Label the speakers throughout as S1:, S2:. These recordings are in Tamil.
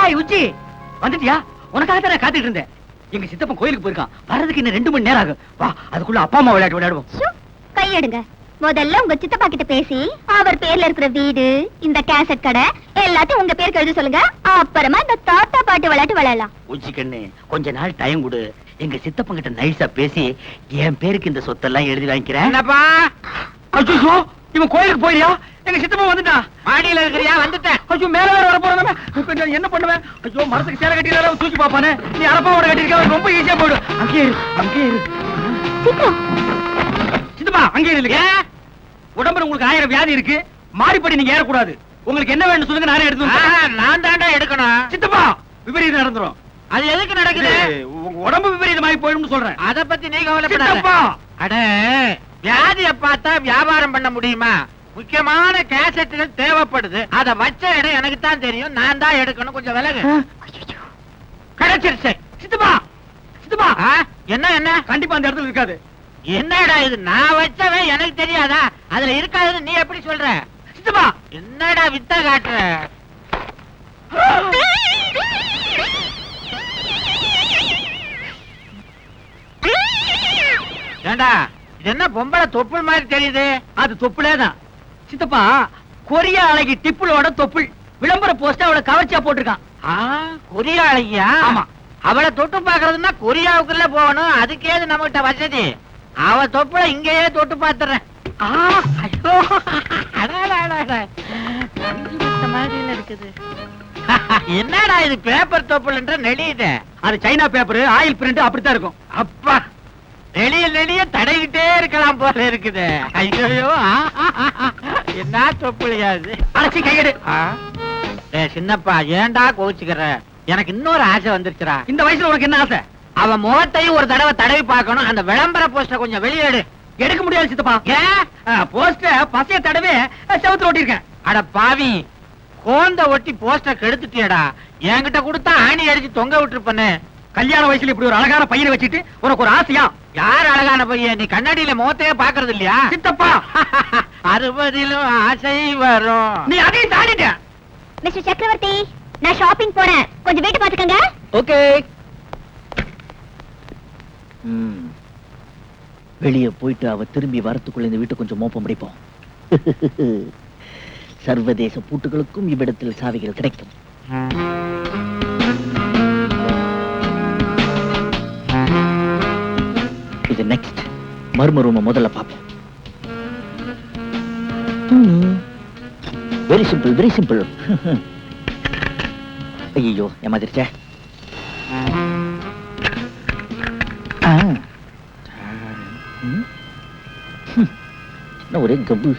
S1: ஹாய் உச்சி, வந்துட்டியா? உனக்காக தான் காத்துட்டு இருந்தேன். எங்க சித்தப்பன் கோயிலுக்கு போயிருக்கான், வர்றதுக்கு இன்னும் 2 மணி நேரம் ஆகும். வா, அதுக்குள்ள அப்பா அம்மா விளையாட்டு விளையாடுவோம்.
S2: கையெடுங்க. முதல்ல உங்க சித்தப்பா கிட்ட பேசி அவர் பேர்ல இருக்கிற வீடு, இந்த கேசட் கடை எல்லாத்தையும் உங்க பேருக்கு எழுத சொல்லுங்க. அப்புறமா இந்த தாத்தா பாட்டு விளையாட்டு விளையாடலாம்.
S1: உச்சி கண்ணு, கொஞ்ச நாள் டைம் கொடு. எங்க சித்தப்பன் கிட்ட நைஸா பேசி என் பேருக்கு இந்த சொத்தெல்லாம் எழுதி வாங்கிக்கிறேன்.
S3: என்னப்பா?
S1: ஐயோ, இவன் கோயிலுக்கு போயிரியா? எங்க சித்தப்பன் வந்துட்டான்.
S3: மாடியில இருக்கிறியா? வந்துட்டேன்.
S1: ஐயோ, மேல வேற வர போறானே. இப்ப நான் என்ன பண்ணுவேன்? ஐயோ, மரத்துக்கு சேலை கட்டிடுறா, தூக்கி பாப்பானே. நீ அரப்பாவோட கட்டிருக்க, ரொம்ப ஈஸியா போடு. அங்கே இரு, அங்கே இரு. சித்தப்பா, அங்கே இருங்க. உடம்புல உங்களுக்கு 1000 வியாதி இருக்கு. மாடிப்படி நீங்க ஏறக்கூடாது. உங்களுக்கு என்ன வேணும் சொல்லுங்க, நானே எடுத்து
S3: நான் தாண்டா எடுக்கணும்.
S1: சித்தப்பா, விபரீதம் நடந்துரும்.
S3: அது எதுக்கு நடக்குது?
S1: உங்க உடம்பு விபரீதமாயி போயிடும்னு சொல்றேன்.
S3: அத பத்தி நீ கவலைப்படாத. அட, வியாதிய பார்த்தா வியாபாரம் பண்ண முடியுமா? முக்கியமான கேசட்டுகள் தேவைப்படுது. அத வச்ச இடம் எனக்கு தான் தெரியும். நான் தான் எடுக்கணும். கொஞ்சம் விலகு. கிடைச்சிருச்சு.
S1: சித்தப்பா, சித்தப்பா,
S3: என்ன என்ன?
S1: கண்டிப்பா அந்த இடத்துல இருக்காது.
S3: என்னடா இது? நான் வச்சவன் எனக்கு தெரியாதா? அதுல இருக்காதுன்னு நீ எப்படி சொல்ற?
S1: சித்தப்பா,
S3: என்னடா வித்த காட்டுற? ஏண்டா, இது என்ன பொம்பளை தொப்புள் மாதிரி தெரியுது?
S1: அது தொப்புளேதான். சித்தப்பா, கொரியா அழகி டிப்புளோட தொப்புள் விளம்பர போஸ்ட் அவளை கவர்ச்சியா போட்டிருக்கான்.
S3: கொரியா அழகியா?
S1: ஆமா.
S3: அவளை தொட்டு பாக்குறதுன்னா கொரியாவுக்குள்ள போகணும். அதுக்கேது நம்மகிட்ட வசதி. அவ தொப்புல இங்கேயே தொட்டு பாத்துறேன். இருக்குது. என்னடா இது? பேப்பர் தொப்புல்ன்ற நெளியுது.
S1: அது சைனா பேப்பர், ஆயில் பிரிண்ட் அப்படித்தான் இருக்கும்.
S3: அப்பா, நெளிய நெளிய தடவிட்டே இருக்கலாம் போல இருக்குது. ஐயோ, என்ன தொப்புளியாது?
S1: அழைச்சி கையெடு.
S3: சின்னப்பா, ஏன்டா கோச்சுக்கிற? எனக்கு இன்னொரு ஆசை வந்துருச்சுடா.
S1: இந்த வயசுல உனக்கு என்ன ஆசை?
S3: அவன் முகத்தையும் ஒரு தடவை தடவி பார்க்கணும். அந்த விளம்பர போஸ்டர் கொஞ்சம் வெளியேடு.
S1: எடுக்க முடியாது சித்தப்பா.
S3: ஏன்?
S1: போஸ்டர் பசைய தடவை செவுத்துல ஓட்டிருக்கேன்.
S3: அட பாவி, கோந்த ஒட்டி போஸ்டர் கெடுத்துட்டியடா. என்கிட்ட கொடுத்தா ஆணி அடிச்சு தொங்க விட்டுருப்பனே.
S1: கல்யாண வயசுல இப்படி ஒரு அழகான பையனை வச்சுட்டு உனக்கு ஒரு ஆசையா?
S3: யார் அழகான பையன்? நீ கண்ணாடியில முகத்தையே பாக்குறது இல்லையா?
S1: சித்தப்பா,
S3: 60லும் ஆசை வரும்.
S1: நீ அதையும் தாண்டிட்ட.
S2: மிஸ்டர் சக்கரவர்த்தி, நான் ஷாப்பிங் போறேன். கொஞ்சம் வீட்டு பாத்துக்கங்க.
S1: ஓகே. வெளியே போயிட்டு அவ திரும்பி வரத்துக்குள்ள இந்த வீட்டு கொஞ்சம் மோப்பம் முடிப்போம். சர்வதேச பூட்டுகளுக்கும் இவ்விடத்தில் சாவிகள் கிடைக்கும். இது நெக்ஸ்ட். மர்ம ரூம முதல்ல பார்ப்போம். Very simple, very simple. ஐயோ, ஏமாதிருச்சே. ஒரே கப்பு.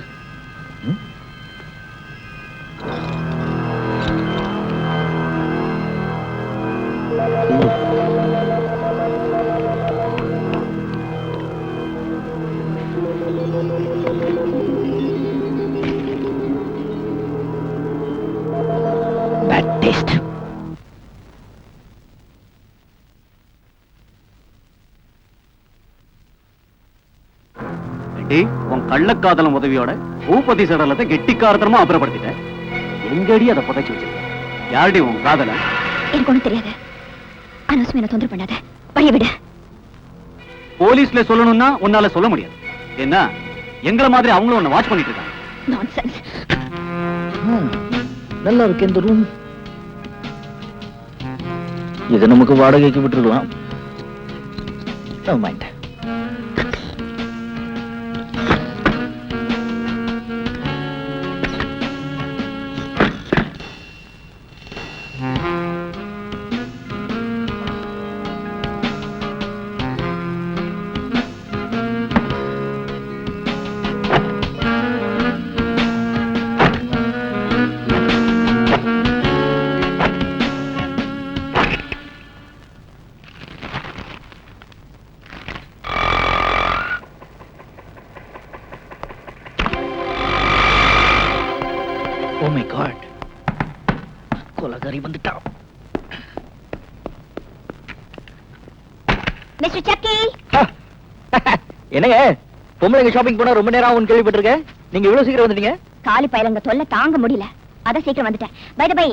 S1: Bad taste. உன் கள்ளக்காதலம் உதவியோட பூபதி சடலத்தை கெட்டிக்காரத்தனமா அப்புறப்படுத்திட்டேன். எங்கடி அதை புதைச்சு வச்சிருக்க? யாருடி உன் காதல?
S2: எனக்கு ஒண்ணும் தெரியாது. அனுஸ்மி, என்ன தொந்தரவு பண்ணாத. வழிய விடு.
S1: போலீஸ்ல சொல்லணும்னா உன்னால சொல்ல முடியாது. என்ன, எங்களை மாதிரி அவங்களும் உன்னை வாட்ச் பண்ணிட்டு இருக்காங்க.
S2: நான்சென்ஸ்.
S1: நல்லா இருக்கு இந்த ரூம். இது நமக்கு வாடகைக்கு விட்டுருக்கலாம். Never mind. Oh my God. கொலகாரி வந்துட்டா.
S2: மிஸ்டர் சக்கி.
S1: என்னங்க, பொம்பளைங்க ஷாப்பிங் போனா ரொம்ப நேரம் ஆகும் கேள்விப்பட்டிருக்கேன். நீங்க இவ்வளவு சீக்கிரம் வந்துட்டீங்க?
S2: காலி பயலங்க தொல்லை தாங்க முடியல. அதான் சீக்கிரம் வந்துட்டேன். பை தி பை,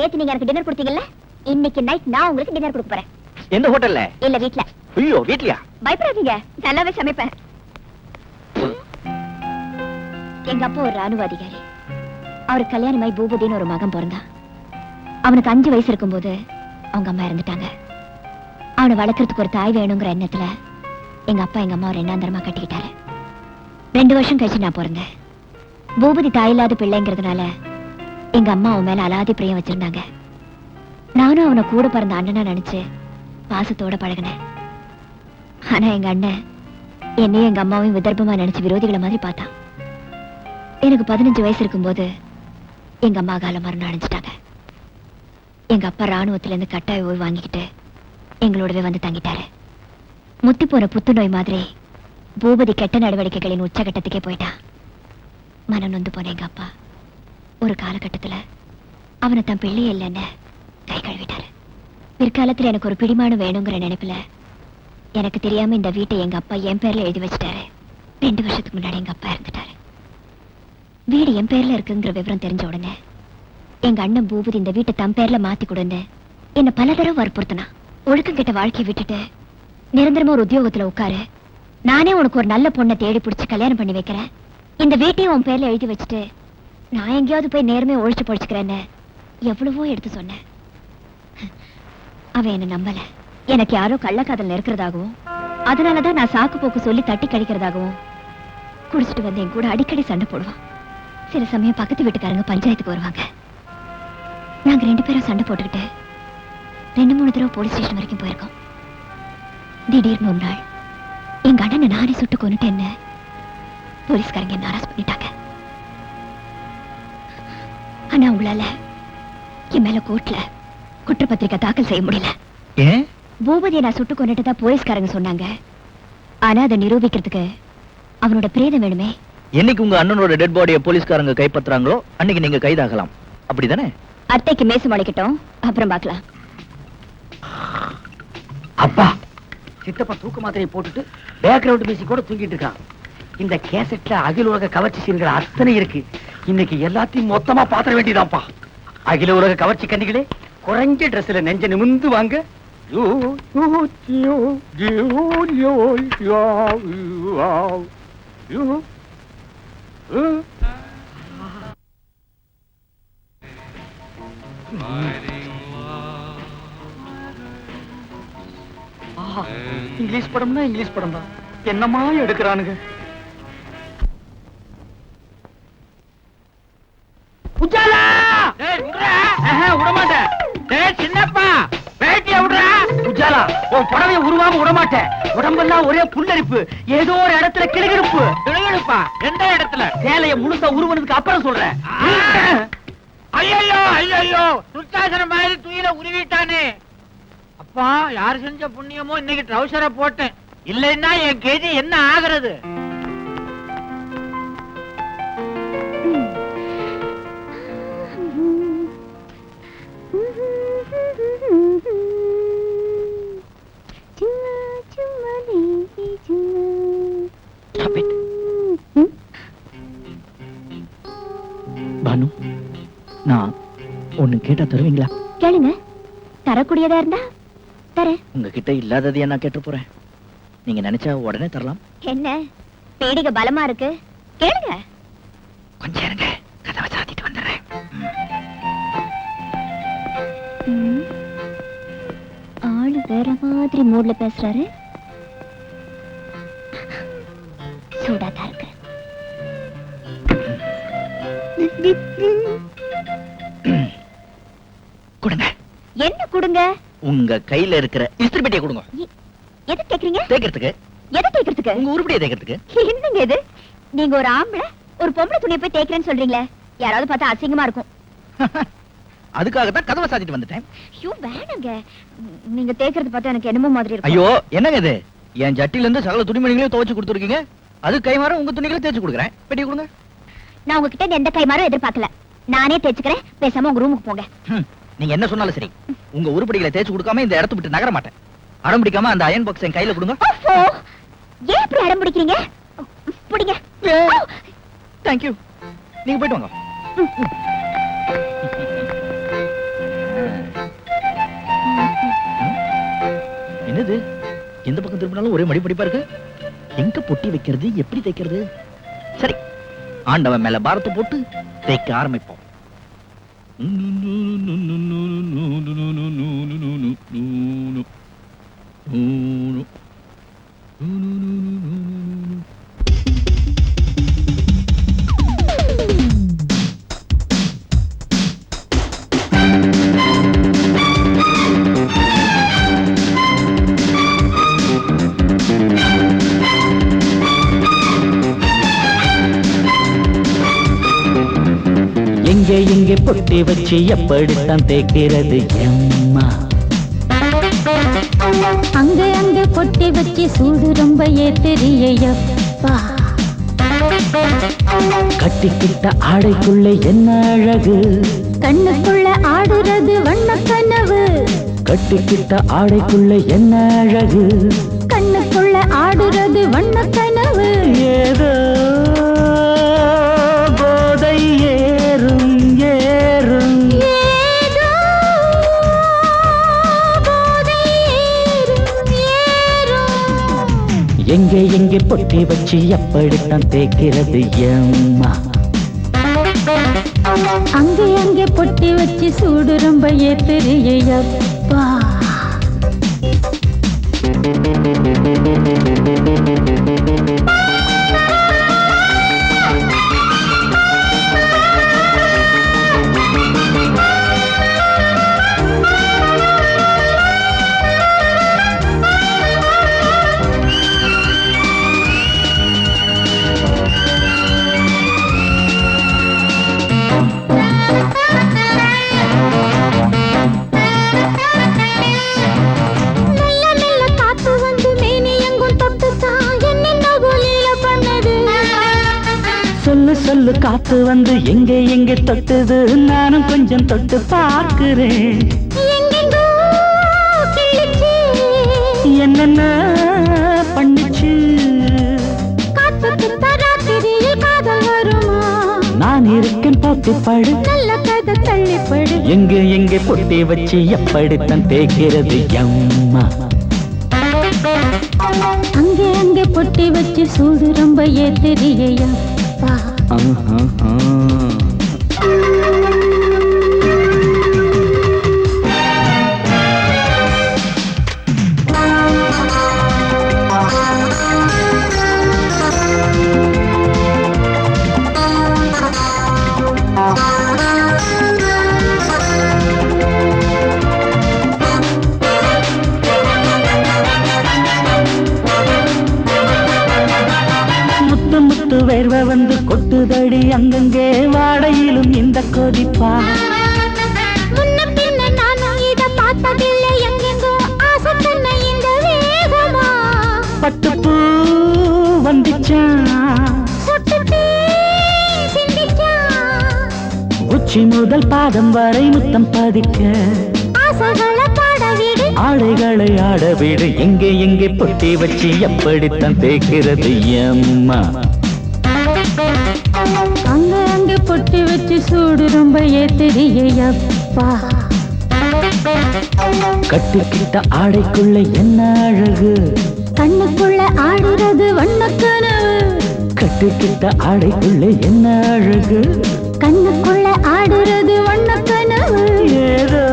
S2: நேத்து நீங்க எனக்கு டின்னர் கொடுத்தீங்கல்ல, இன்னைக்கு நைட் நான் உங்களுக்கு டின்னர் கொடுக்க போறேன்.
S4: எந்த ஹோட்டல்ல?
S2: இல்ல வீட்ல.
S4: ஐயோ வீட்லயா?
S2: பயப்படாதீங்க, நல்லாவே சமைப்பேன். எங்க அப்பா ஒரு ராணுவ அதிகாரி. அவர் கல்யாணமாய் பூபதின்னு ஒரு மகன் பிறந்தான். அவனுக்கு 5 வயசு இருக்கும்போது அவங்க அம்மா இறந்துட்டாங்க. அவனை வளர்க்கறதுக்கு ஒரு தாய் வேணுங்கிற எண்ணத்துல எங்க அப்பா எங்க அம்மா ரெண்டாந்தரமா கட்டிக்கிட்டாரு. 2 வருஷம் கழிச்சு நான் பிறந்தேன். பூபதி தாயில்லாத பிள்ளைங்கிறதுனால எங்க அம்மா அவன் மேல அலாதி பிரியம் வச்சிருந்தாங்க. நானும் அவனை கூட பிறந்த அண்ணனா நினைச்சு பாசத்தோட பழகினேன். ஆனா எங்க அண்ணன் என்னையும் எங்க அம்மாவையும் விதர்ப்பமா நினைச்சு விரோதிகளை மாதிரி பார்த்தான். எனக்கு 15 வயசு இருக்கும்போது எங்க அம்மா காலம் மரணம் அடைஞ்சிட்டாங்க. எங்க அப்பா ராணுவத்துல இருந்து கட்டாய ஓய்வு வாங்கிக்கிட்டு எங்களோடவே வந்து தங்கிட்டாரு. முத்தி போற புத்துநோய் மாதிரி பூபதி கெட்ட நடவடிக்கைகளின் உச்சகட்டத்துக்கே போயிட்டான். மனம் நொந்து போன எங்க அப்பா ஒரு காலகட்டத்துல அவனை தன் பிள்ளையே இல்லைன்னு கை கழுவிட்டாரு. பிற்காலத்துல எனக்கு ஒரு பிடிமானம் வேணுங்கிற நினைப்புல எனக்கு தெரியாம இந்த வீட்டை எங்க அப்பா என் பேர்ல எழுதி வச்சுட்டாரு. 2 வருஷத்துக்கு முன்னாடி எங்க அப்பா இறந்துட்டாரு. வீடு என் பேர்ல இருக்குங்கிற விவரம் தெரிஞ்ச உடனே எங்க அண்ணன் பூபதி இந்த வீட்டை தன் பேர்ல மாத்தி கொடுன்னு என்ன பல தடவை வற்புறுத்தினா. ஒழுக்கம் கெட்ட வாழ்க்கையை விட்டுட்டு நிரந்தரமா ஒரு உத்தியோகத்துல உட்காரு, நானே உனக்கு ஒரு நல்ல பொண்ணை தேடி பிடிச்சு கல்யாணம் பண்ணி வைக்கிறேன், இந்த வீட்டையும் உன் பேர்ல எழுதி வச்சுட்டு நான் எங்கேயாவது போய் நேர்மையை ஒழிச்சு பொழிச்சுக்கிறேன்னு எவ்வளவோ எடுத்து சொன்னேன். அவன் என்ன நம்பல. எனக்கு யாரோ கள்ளக்காதல் இருக்கிறதாகவும் அதனாலதான் நான் சாக்கு போக்கு சொல்லி தட்டி கழிக்கிறதாகவும் குடிச்சிட்டு வந்து என் கூட அடிக்கடி சண்டை போடுவான். சில சமயம் பக்கத்து வீட்டுக்காரங்க பஞ்சாயத்துக்கு வருவாங்க. நாங்க 2 பேரும் சண்டை போட்டுக்கிட்டு 2-3 தடவை போலீஸ் ஸ்டேஷன் வரைக்கும் போயிருக்கோம். திடீர்னு ஒரு நாள் எங்க அண்ணனை நானே சுட்டு கொண்டுட்டேன்னு போலீஸ்காரங்க என்ன அரெஸ்ட் பண்ணிட்டாங்க. ஆனா உங்களால என் மேல கோர்ட்ல குற்றப்பத்திரிக்கை தாக்கல் செய்ய முடியல.
S4: ஏன்?
S2: பூபதியை நான் சுட்டு கொண்டுட்டதா போலீஸ்காரங்க சொன்னாங்க. ஆனா அதை நிரூபிக்கிறதுக்கு அவனோட பிரேதம் வேணுமே.
S4: என்னைக்கு உங்க அண்ணனோட டெட் பாடியை போலீஸ்காரங்க கைப்பற்றாங்களோ அன்னைக்கு நீங்க கைதாகலாம், அப்படிதானே?
S2: அத்தைக்கு மேசு முளைக்கட்டும், அப்புறம் பார்க்கலாம்.
S5: அப்பா, சித்தப்பா தூக்க மாத்திரையை போட்டுட்டு பேக்ரவுண்ட் மியூசிக் கூட தூங்கிட்டு இருக்கான். இந்த கேசட்ல அகில உலக கவர்ச்சி சீன்கள் அத்தனை இருக்கு. இன்னைக்கு எல்லாத்தையும் மொத்தமா பாத்திர வேண்டியதான்ப்பா. அகில உலக கவர்ச்சி கண்ணிகளே, குறைஞ்ச ட்ரெஸ்ல நெஞ்ச நிமிந்து வாங்க. இங்கிலீஷ் படம்னா இங்கிலீஷ் படம் தான், என்னமா எடுக்கிறானுங்க. உஜாலா!
S3: விடமாட்டேன். சின்னப்பா பேட்டிய விடுறா.
S5: உஜாலா, உன் புடவைய உருவாம விடமாட்டேன். உடம்பெல்லாம் ஒரே புல்லரிப்பு, ஏதோ ஒரு இடத்துல கிளுகிழுப்பு.
S3: கிளுகிழுப்பா? எந்த இடத்துல?
S5: சேலைய முழுசா உருவனதுக்கு அப்புறம் சொல்றேன்.
S3: ஐயோ ஐயோ, துர்த்தாசன மாதிரி துயில உருவிட்டானே. அப்பா, யாரு செஞ்ச புண்ணியமோ இன்னைக்கு ட்ரௌசரை போட்டேன். இல்லைன்னா என் கேஜி என்ன ஆகுறது?
S4: பானு, நான் ஒண்ணு கேட்டா தருவீங்களா?
S2: கேளுங்க, தரக்கூடியதா இருந்தா தரேன்.
S4: உங்ககிட்ட இல்லாததையே நான் கேட்டு போறேன். நீங்க நினைச்சா உடனே தரலாம்.
S2: என்ன பேடிக பலமா இருக்கு? கேளுங்க.
S4: கொஞ்சம் இருங்க, கதவை சாத்திட்டு வந்துடுறேன்.
S2: ஆளு வேற மாதிரி மூட்ல பேசுறாரு. சூடாதான் இருக்கு.
S4: கொடுங்க.
S2: என்ன கொடுங்க?
S4: உங்க கையில இருக்கிற இஸ்திரி பெட்டியை கொடுங்க.
S2: எது கேக்குறீங்க?
S4: தேய்க்கிறதுக்கு.
S2: எதை தேய்க்கிறதுக்கு?
S4: உங்க உருப்படியை தேய்க்கிறதுக்கு.
S2: என்னங்க இது? நீங்க ஒரு ஆம்பளை ஒரு பொம்பளை துணியை போய் தேய்க்கிறேன்னு சொல்றீங்களே, யாராவது பார்த்தா அசிங்கமா இருக்கும்.
S4: அதுக்காகத்தான் கதவை சாத்திட்டு வந்துட்டேன்.
S2: ஐயோ வேணாங்க, நீங்க தேய்க்கிறது பார்த்தா எனக்கு என்னமோ மாதிரி இருக்கு.
S4: ஐயோ என்னங்க இது? என் ஜட்டில இருந்து சகல துணிமணிகளையும் துவைச்சு கொடுத்துருக்கீங்க. அது கைமாற உங்க துணிகளை தேய்ச்சு கொடுக்குறேன். பெட்டி கொடுங்க.
S2: நான் உங்ககிட்ட எந்த கைமாறும் எதிர்பார்க்கல. நானே தேய்ச்சுக்கிறேன், பேசாம உங்க ரூமுக்கு போங்க.
S4: நீங்க என்ன சொன்னாலும் சரி, உங்க உருப்படிகளை தேய்ச்சு கொடுக்காம இந்த இடத்து விட்டு நகர மாட்டேன். அடம் பிடிக்காம அந்த அயன் பாக்ஸ் என் கையில கொடுங்க.
S2: ஏன் இப்படி அடம் பிடிக்கிறீங்க? பிடிங்க.
S4: தேங்க்யூ. நீங்க போயிட்டு வாங்க. இது எந்த பக்கம் திரும்பினாலும் ஒரே மடிப்படிப்பா இருக்கு. எங்க பொட்டி வைக்கிறது, எப்படி தைக்கிறது? சரி, ஆண்டவன் மேல பாரத்தை போட்டு தைக்க ஆரம்பிப்போம்.
S6: எங்கே எங்கே பொட்டி வச்சு எப்படித்தான் தேய்க்கிறது எம்மா?
S2: அங்கே அங்கே பொட்டி வச்சு சூடு ரொம்ப ஏத்தெரியப்பா.
S6: கட்டிக்கிட்ட ஆடைக்குள்ள என்ன அழகு,
S2: கண்ணுக்குள்ள ஆடுறது வண்ண கனவு.
S6: கட்டிக்கிட்ட ஆடைக்குள்ள என்ன அழகு,
S2: கண்ணுக்குள்ள ஆடுறது வண்ண கனவு.
S6: ஏதோ போதை ஏறும் ஏறும்,
S2: ஏதோ போதை ஏறும் ஏறும்.
S6: எங்கே எங்கே பொட்டி வச்சு எப்படித்தான் தேய்க்கிறது எம்மா?
S2: அங்கே அங்கே பொட்டி வச்சு சூடு ரொம்ப ஏத்தெரியப்பா.
S6: சொல்லு சொல்லு காத்து வந்து எங்கே எங்கே தொட்டுது, நானும் கொஞ்சம் தொட்டு பார்க்கிறேன். என்னென்ன பண்ணுச்சு, நான் இருக்கேன் பார்த்து படு,
S2: நல்ல கதை தள்ளிப்படு.
S6: எங்கே எங்கே பொட்டி வச்சு எப்படித்தான் தேய்க்கிறது எம்மா?
S2: அங்கே அங்கே பொட்டி வச்சு சூடு ரொம்ப ஏத்தெரியப்பா.
S6: வேர்வை வந்து கொட்டுதடி அங்கங்கே, வாடையிலும் இந்த கொதிப்பா.
S2: முன்ன பின்ன நானும் இத பார்த்ததில்லை, எங்கெங்கோ ஆசை தன்னை இந்த வேகமா.
S6: பட்டுப்பூ வந்துச்சா,
S2: சொட்டுத்தே சிந்திச்சா.
S6: உச்சி முதல் பாதம் வரை முத்தம் பதிக்க,
S2: ஆசைகளை பாட விடு,
S6: ஆடைகளை ஆட விடு. எங்கே எங்கே பொட்டி வச்சு எப்படித்தான் தேய்க்கிறது எம்மா?
S2: அங்க அங்க பொட்டி வச்சு சூடு ரொம்ப ஏத்தெரியப்பா.
S6: கட்டிக்கிட்ட ஆடைக்குள்ள என்ன அழகு,
S2: கண்ணுக்குள்ள ஆடுறது வண்ண கனவு.
S6: கட்டிக்கிட்ட ஆடைக்குள்ள என்ன அழகு,
S2: கண்ணுக்குள்ள ஆடுறது வண்ண கனவு.
S6: ஏதோ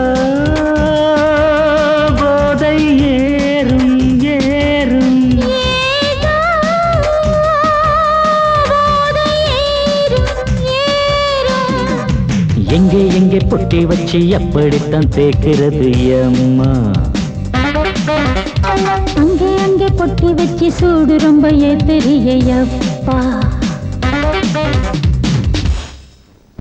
S6: போதை ஏறும் ஏறும்,
S2: ஏதோ போதை ஏறும் ஏறும்.
S6: எங்கே எங்கே பொட்டி வச்சு எப்படித்தான் தேய்க்கிறது எம்மா?
S2: அங்கே அங்கே பொட்டி வச்சு சூடு ரொம்ப ஏத்தெரியப்பா.